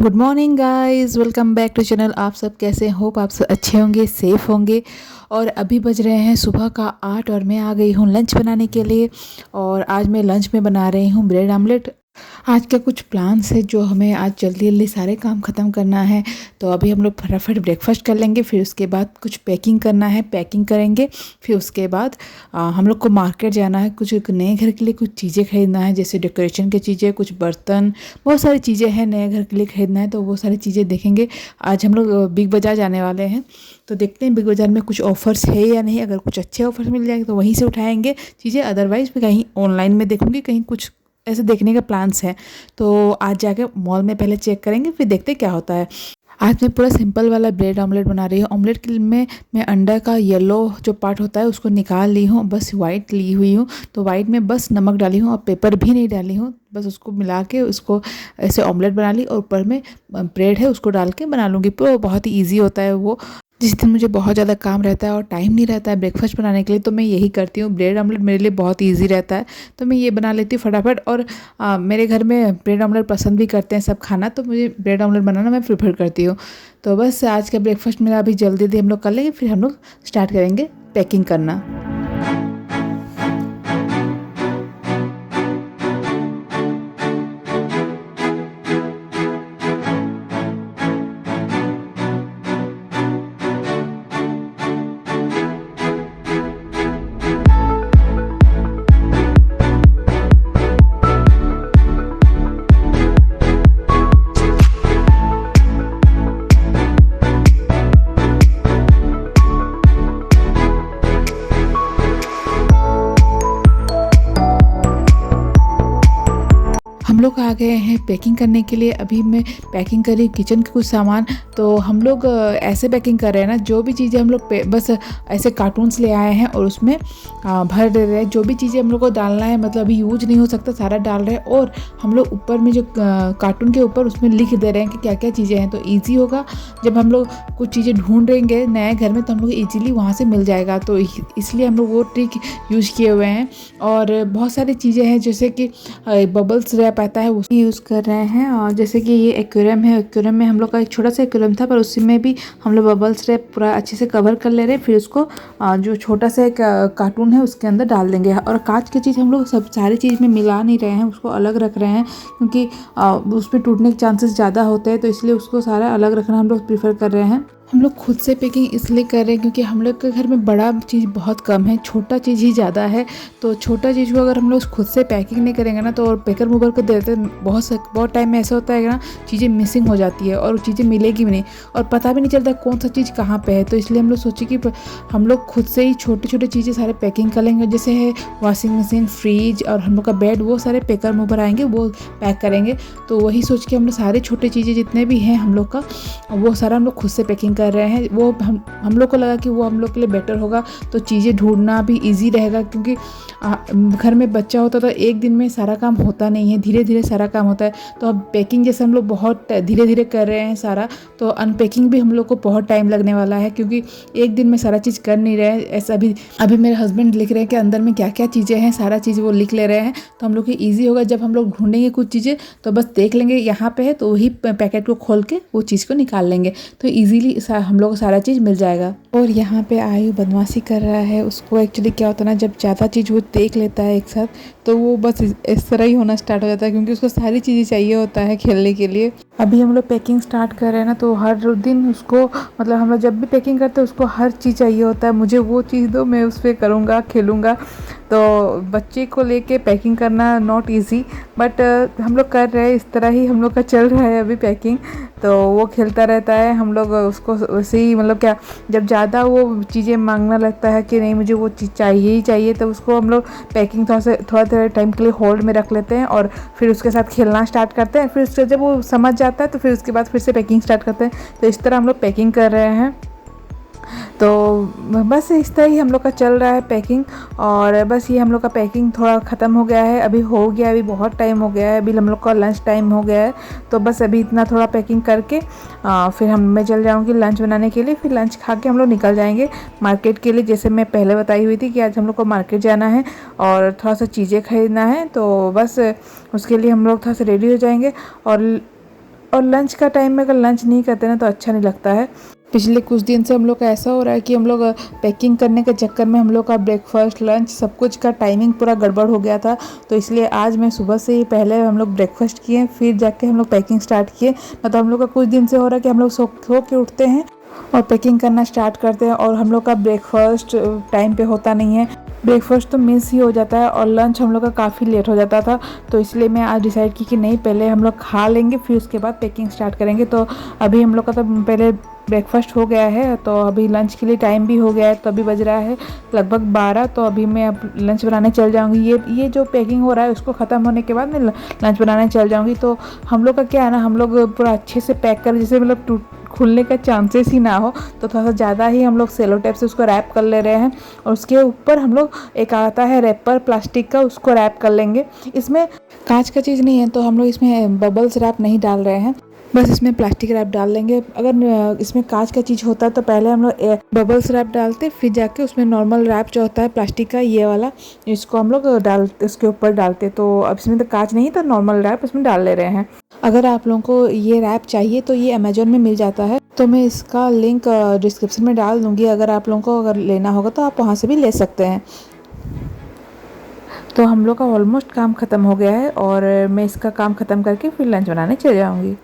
Good morning guys, welcome back to channel. आप सब कैसे? होप आप सब अच्छे होंगे, सेफ होंगे। और अभी बज रहे हैं सुबह का 8 और मैं आ गई हूँ लंच बनाने के लिए। और आज मैं लंच में बना रही हूँ ब्रेड आमलेट। आज का कुछ प्लान्स है जो हमें आज जल्दी जल्दी सारे काम ख़त्म करना है। तो अभी हम लोग फटाफट ब्रेकफास्ट कर लेंगे, फिर उसके बाद कुछ पैकिंग करना है, पैकिंग करेंगे। फिर उसके बाद हम लोग को मार्केट जाना है, कुछ नए घर के लिए कुछ चीज़ें खरीदना है, जैसे डेकोरेशन की चीज़ें, कुछ बर्तन, बहुत सारी चीज़ें हैं नए घर के लिए खरीदना है। तो वो सारी चीज़ें देखेंगे। आज हम लोग बिग बाज़ार जाने वाले हैं, तो देखते हैं बिग बाज़ार में कुछ ऑफ़र्स है या नहीं। अगर कुछ अच्छे ऑफ़र्स मिल जाएंगे तो वहीं से उठाएंगे चीज़ें, अदरवाइज़ भी कहीं ऑनलाइन में देखूँगी, कहीं कुछ ऐसे देखने का प्लान्स हैं। तो आज जाके मॉल में पहले चेक करेंगे, फिर देखते क्या होता है। आज मैं पूरा सिंपल वाला ब्रेड ऑमलेट बना रही हूँ। ऑमलेट के लिए मैं अंडा का येलो जो पार्ट होता है उसको निकाल ली हूँ, बस वाइट ली हुई हूँ। तो वाइट में बस नमक डाली हूँ और पेपर भी नहीं डाली हूँ, बस उसको मिला के उसको ऐसे ऑमलेट बना ली। और ऊपर में ब्रेड है उसको डाल के बना लूँगी। तो बहुत ही ईजी होता है वो। जिस दिन मुझे बहुत ज़्यादा काम रहता है और टाइम नहीं रहता है ब्रेकफास्ट बनाने के लिए, तो मैं यही करती हूँ। ब्रेड ऑमलेट मेरे लिए बहुत ईजी रहता है, तो मैं ये बना लेती हूँ फटाफट। और मेरे घर में ब्रेड ऑमलेट पसंद भी करते हैं सब खाना, तो मुझे ब्रेड ऑमलेट बनाना मैं प्रेफर करती हूँ। तो बस आज का ब्रेकफास्ट मेरा अभी जल्दी जल्दी हम लोग कर लेंगे, फिर हम लोग स्टार्ट करेंगे पैकिंग करना। हम लोग आ गए हैं पैकिंग करने के लिए। अभी मैं पैकिंग करी किचन के कुछ सामान। तो हम लोग ऐसे पैकिंग कर रहे हैं ना, जो भी चीज़ें हम लोग बस ऐसे कार्टून्स ले आए हैं और उसमें भर दे रहे हैं। जो भी चीज़ें हम लोग को डालना है, मतलब अभी यूज नहीं हो सकता, सारा डाल रहे हैं। और हम लोग ऊपर में जो कार्टून के ऊपर उसमें लिख दे रहे हैं कि क्या क्या चीज़ें हैं। तो ईजी होगा जब हम लोग कुछ चीज़ें ढूंढेंगे नए घर में, तो हम लोग ईजीली वहाँ से मिल जाएगा। तो इसलिए हम लोग वो ट्रिक यूज़ किए हुए हैं। और बहुत सारी चीज़ें हैं, जैसे कि बबल्स रैप आता है, उसको यूज़ कर रहे हैं। और जैसे कि ये एक्वेरियम है, एक्वेरियम में हम लोग का एक छोटा सा एक्वेरियम था, पर उसी में भी हम लोग बबल्स रैप पूरा अच्छे से कवर कर ले रहे हैं। फिर उसको जो छोटा सा एक कार्टून है उसके अंदर डाल देंगे। और कांच की चीज़ हम लोग सब सारी चीज़ में मिला नहीं रहे हैं, उसको अलग रख रहे हैं, क्योंकि उसमें टूटने के चांसेस ज़्यादा होते हैं। तो इसलिए उसको सारा अलग रखना हम लोग प्रीफर कर रहे हैं। हम लोग खुद से पैकिंग इसलिए कर रहे हैं क्योंकि हम लोग के घर में बड़ा चीज़ बहुत कम है, छोटा चीज़ ही ज़्यादा है। तो छोटा चीज़ को अगर हम लोग खुद से पैकिंग नहीं करेंगे ना, तो और पैकर मूवर को देते बहुत टाइम में ऐसा होता है ना, चीज़ें मिसिंग हो जाती है और चीज़ें मिलेगी भी नहीं और पता भी नहीं चलता कौन सा चीज़ कहाँ पे है। तो इसलिए हम लोग सोचे कि हम लोग खुद से ही छोटी छोटी चीज़ें सारे पैकिंग कर लेंगे, जैसे है वॉशिंग मशीन, फ्रिज और हम लोग का बेड, वो सारे पैकर मूवर आएंगे, वो पैक करेंगे। तो वही सोच के हम लोग सारी छोटी चीज़ें जितने भी हैं हम लोग का, वो सारा हम लोग खुद से पैकिंग कर रहे हैं। वो हम लोग को लगा कि वो हम लोग के लिए बेटर होगा, तो चीज़ें ढूंढना भी इजी रहेगा। क्योंकि घर में बच्चा होता तो एक दिन में सारा काम होता नहीं है, धीरे धीरे सारा काम होता है। तो अब पैकिंग जैसे हम लोग बहुत धीरे धीरे कर रहे हैं सारा, तो अनपैकिंग भी हम लोग को बहुत टाइम लगने वाला है, क्योंकि एक दिन में सारा चीज़ कर नहीं रहे हैं। ऐसा अभी मेरे हस्बैंड लिख रहे हैं कि अंदर में क्या क्या चीज़ें हैं, सारा चीज़ वो लिख ले रहे हैं। तो हम लोग को ईजी होगा जब हम लोग ढूंढेंगे कुछ चीज़ें, तो बस देख लेंगे यहाँ पे है, तो वही पैकेट को खोल के वो चीज़ को निकाल लेंगे, तो ईजीली हम लोग को सारा चीज़ मिल जाएगा। और यहाँ पे आयु बदमाशी कर रहा है। उसको एक्चुअली क्या होता है ना, जब ज़्यादा चीज़ वो देख लेता है एक साथ, तो वो बस इस तरह ही होना स्टार्ट हो जाता है, क्योंकि उसको सारी चीज़ें चाहिए होता है खेलने के लिए। अभी हम लोग पैकिंग स्टार्ट कर रहे हैं ना, तो हर दिन उसको, मतलब हम लोग जब भी पैकिंग करते हैं उसको हर चीज़ चाहिए होता है। मुझे वो चीज़ दो, मैं उस पर करूँगा, खेलूँगा। तो बच्चे को लेके पैकिंग करना नॉट इजी, बट हम लोग कर रहे हैं, इस तरह ही हम लोग का चल रहा है अभी पैकिंग। तो वो खेलता रहता है, हम लोग उसको वैसे ही, मतलब क्या, जब ज़्यादा वो चीज़ें मांगना लगता है कि नहीं मुझे वो चीज़ चाहिए ही चाहिए, तो उसको हम लोग पैकिंग थोड़ा टाइम के लिए होल्ड में रख लेते हैं और फिर उसके साथ खेलना स्टार्ट करते हैं। फिर उससे जब वो समझ जाता है तो फिर उसके बाद फिर से पैकिंग स्टार्ट करते हैं। तो इस तरह हम लोग पैकिंग कर रहे हैं। तो बस इस तरह ही हम लोग का चल रहा है पैकिंग। और बस ये हम लोग का पैकिंग थोड़ा ख़त्म हो गया है, अभी हो गया, अभी बहुत टाइम हो गया है, अभी हम लोग का लंच टाइम हो गया है। तो बस अभी इतना थोड़ा पैकिंग करके फिर मैं चल जाऊँगी लंच बनाने के लिए। फिर लंच खा के हम लोग निकल जाएंगे मार्केट के लिए, जैसे मैं पहले बताई हुई थी कि आज हम लोग को मार्केट जाना है और थोड़ा सा चीज़ें खरीदना है। तो बस उसके लिए हम लोग थोड़ा सा रेडी हो जाएंगे। और और लंच का टाइम में अगर लंच नहीं करते ना तो अच्छा नहीं लगता है। पिछले कुछ दिन से हम लोग का ऐसा हो रहा है कि हम लोग पैकिंग करने के चक्कर में हम लोग का ब्रेकफास्ट लंच सब कुछ का टाइमिंग पूरा गड़बड़ हो गया था। तो इसलिए आज मैं सुबह से ही पहले हम लोग ब्रेकफास्ट किए, फिर जाके हम लोग पैकिंग स्टार्ट किए। तो हम लोग का कुछ दिन से हो रहा है कि हम लोग सो के उठते हैं और पैकिंग करना स्टार्ट करते हैं और हम लोग का ब्रेकफास्ट टाइम पे होता नहीं है। ब्रेकफास्ट तो मिस ही हो जाता है और लंच हम लोग का काफ़ी लेट हो जाता था। तो इसलिए मैं आज डिसाइड की कि नहीं, पहले हम लोग खा लेंगे फिर उसके बाद पैकिंग स्टार्ट करेंगे। तो अभी हम लोग का तो पहले ब्रेकफास्ट हो गया है, तो अभी लंच के लिए टाइम भी हो गया है। तो अभी बज रहा है लगभग 12। तो अभी मैं अब लंच बनाने चल जाऊंगी। ये जो पैकिंग हो रहा है उसको ख़त्म होने के बाद मैं लंच बनाने चल जाऊंगी। तो हम लोग का क्या है ना, हम लोग पूरा अच्छे से पैक कर, जैसे मतलब खुलने का चांसेस ही ना हो, तो थोड़ा सा ज़्यादा ही हम लोग सेलो टेप से उसको रैप कर ले रहे हैं। और उसके ऊपर हम लोग एक आता है रैपर प्लास्टिक का, उसको रैप कर लेंगे। इसमें कांच का चीज़ नहीं है तो हम लोग इसमें बबल्स रैप नहीं डाल रहे हैं, बस इसमें प्लास्टिक रैप डाल लेंगे। अगर इसमें कांच का चीज़ होता तो पहले हम लोग बबल्स रैप डालते, फिर जाके उसमें नॉर्मल रैप जो होता है प्लास्टिक का ये वाला, इसको हम लोग डालते उसके ऊपर डालते। तो अब इसमें तो कांच नहीं था, नॉर्मल रैप इसमें डाल ले रहे हैं। अगर आप लोगों को ये रैप चाहिए तो ये अमेजोन में मिल जाता है, तो मैं इसका लिंक डिस्क्रिप्शन में डाल दूंगी। अगर आप लोगों को अगर लेना होगा तो आप वहाँ से भी ले सकते हैं। तो हम लोग का ऑलमोस्ट काम ख़त्म हो गया है और मैं इसका काम ख़त्म करके फिर लंच बनाने चले जाऊँगी।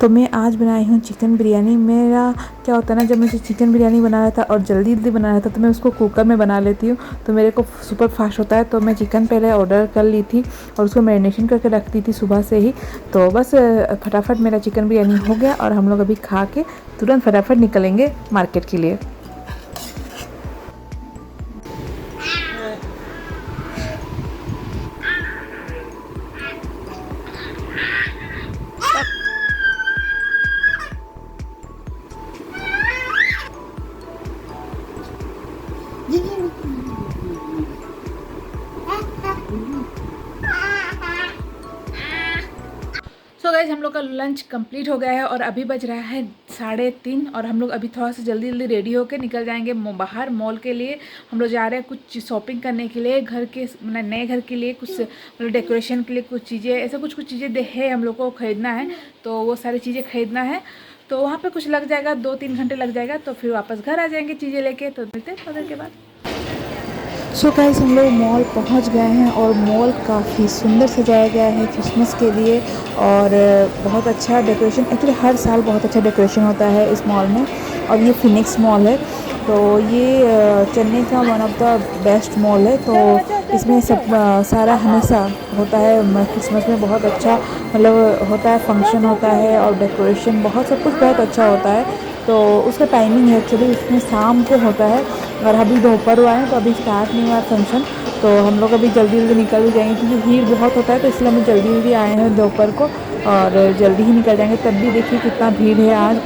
तो मैं आज बनाई हूँ चिकन बिरयानी। मेरा क्या होता है ना, जब मुझे चिकन बिरयानी बनाना था और जल्दी जल्दी बनाना था तो मैं उसको कुकर में बना लेती हूँ, तो मेरे को सुपर फास्ट होता है। तो मैं चिकन पहले ऑर्डर कर ली थी और उसको मैरिनेशन करके रखती थी सुबह से ही। तो बस फटाफट मेरा चिकन बिरयानी हो गया और हम लोग अभी खा के तुरंत फटाफट निकलेंगे मार्केट के लिए। सो गाइज हम लोग का लंच कंप्लीट हो गया है और अभी बज रहा है 3:30 और हम लोग अभी थोड़ा सा जल्दी जल्दी रेडी होकर निकल जाएंगे बाहर मॉल के लिए। हम लोग जा रहे हैं कुछ शॉपिंग करने के लिए, घर के मतलब नए घर के लिए, कुछ मतलब डेकोरेशन के लिए कुछ चीज़ें, ऐसा कुछ चीज़ें है हम लोग को ख़रीदना है। तो वो सारी चीज़ें ख़रीदना है, तो वहाँ पे कुछ लग जाएगा, 2-3 घंटे लग जाएगा। तो फिर वापस घर आ जाएंगे चीज़ें लेके। तो मिलते हैं थोड़ी देर के बाद। सो गाइस हम लोग मॉल पहुंच गए हैं और मॉल काफ़ी सुंदर सजाया गया है क्रिसमस के लिए। और बहुत अच्छा डेकोरेशन, एक्चुअली हर साल बहुत अच्छा डेकोरेशन होता है इस मॉल में। और ये फिनिक्स मॉल है, तो ये चेन्नई का one of the best mall है। तो इसमें सब सारा हमेशा होता है क्रिसमस में, बहुत अच्छा मतलब होता है, फंक्शन होता है और डेकोरेशन बहुत सब कुछ बहुत अच्छा होता है। तो उसका टाइमिंग है एक्चुअली उसमें शाम को होता है, और अभी दोपहर हुआ है तो अभी स्टार्ट नहीं हुआ है फंक्शन। तो हम लोग अभी जल्दी जल्दी निकल भी जाएंगे क्योंकि भीड़ बहुत होता है, तो इसलिए हम जल्दी जल्दी आए हैं दोपहर को, और जल्दी ही निकल जाएंगे। तब भी देखिए कितना भीड़ है आज,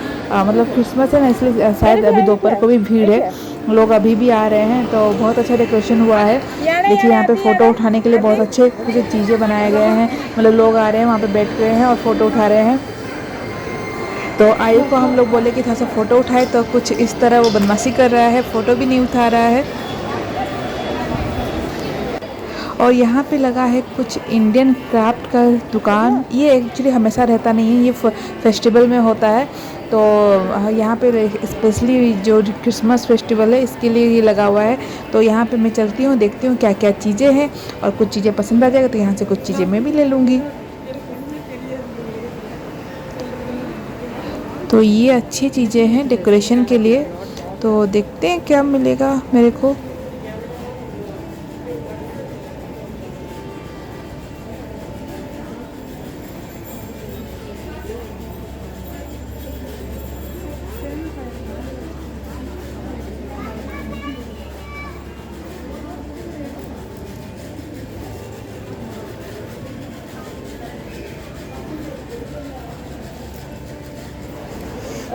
मतलब क्रिसमस है ना, इसलिए शायद अभी दोपहर को भी भीड़ है, लोग अभी भी आ रहे हैं। तो बहुत अच्छा डेकोरेशन हुआ है। देखिए यहाँ पे फ़ोटो उठाने के लिए बहुत अच्छे अच्छे चीज़ें बनाए गए हैं, मतलब लोग आ रहे हैं वहाँ पे बैठ गए हैं और फ़ोटो उठा रहे हैं। तो आयु को हम लोग बोले कि थोड़ा सा फ़ोटो उठाए, तो कुछ इस तरह वो बदमाशी कर रहा है, फ़ोटो भी नहीं उठा रहा है। और यहाँ पे लगा है कुछ इंडियन क्राफ्ट का दुकान, ये एक्चुअली हमेशा रहता नहीं है, ये फेस्टिवल में होता है। तो यहाँ पे स्पेशली जो क्रिसमस फेस्टिवल है इसके लिए ये लगा हुआ है। तो यहाँ पे मैं चलती हूँ, देखती हूँ क्या क्या चीज़ें हैं, और कुछ चीज़ें पसंद आ जाएगा तो यहाँ से कुछ चीज़ें मैं भी ले लूँगी। तो ये अच्छी चीज़ें हैं डेकोरेशन के लिए, तो देखते हैं क्या मिलेगा मेरे को।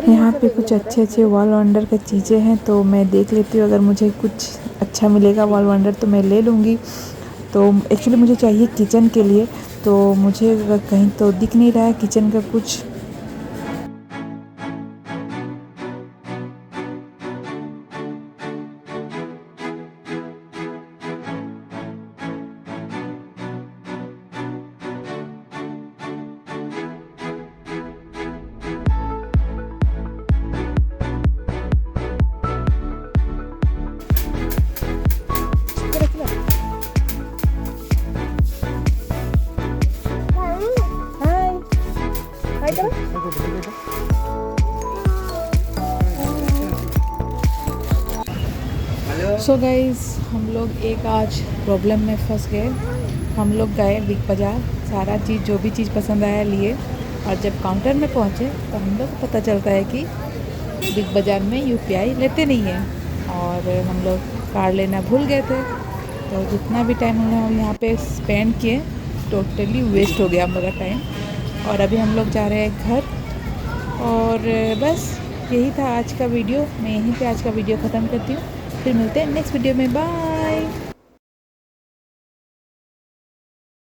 यहाँ पे कुछ अच्छे अच्छे वॉल वंडर की चीज़ें हैं, तो मैं देख लेती हूँ, अगर मुझे कुछ अच्छा मिलेगा वॉल वंडर तो मैं ले लूँगी। तो एक्चुअली मुझे चाहिए किचन के लिए, तो मुझे कहीं तो दिख नहीं रहा है किचन का कुछ। सो गाइज़ हम लोग एक आज प्रॉब्लम में फंस गए। हम लोग गए बिग बाज़ार, सारा चीज़ जो भी चीज़ पसंद आया लिए, और जब काउंटर में पहुँचे तो हम लोग को पता चलता है कि बिग बाज़ार में यूपीआई लेते नहीं हैं, और हम लोग कार्ड लेना भूल गए थे। तो जितना भी टाइम हम लोग यहाँ पे स्पेंड किए टोटली वेस्ट हो गया हम लोग का टाइम। और अभी हम लोग जा रहे हैं घर, और बस यही था आज का वीडियो। मैं यहीं पे आज का वीडियो ख़त्म करती हूँ, फिर मिलते हैं नेक्स्ट वीडियो में। बाय।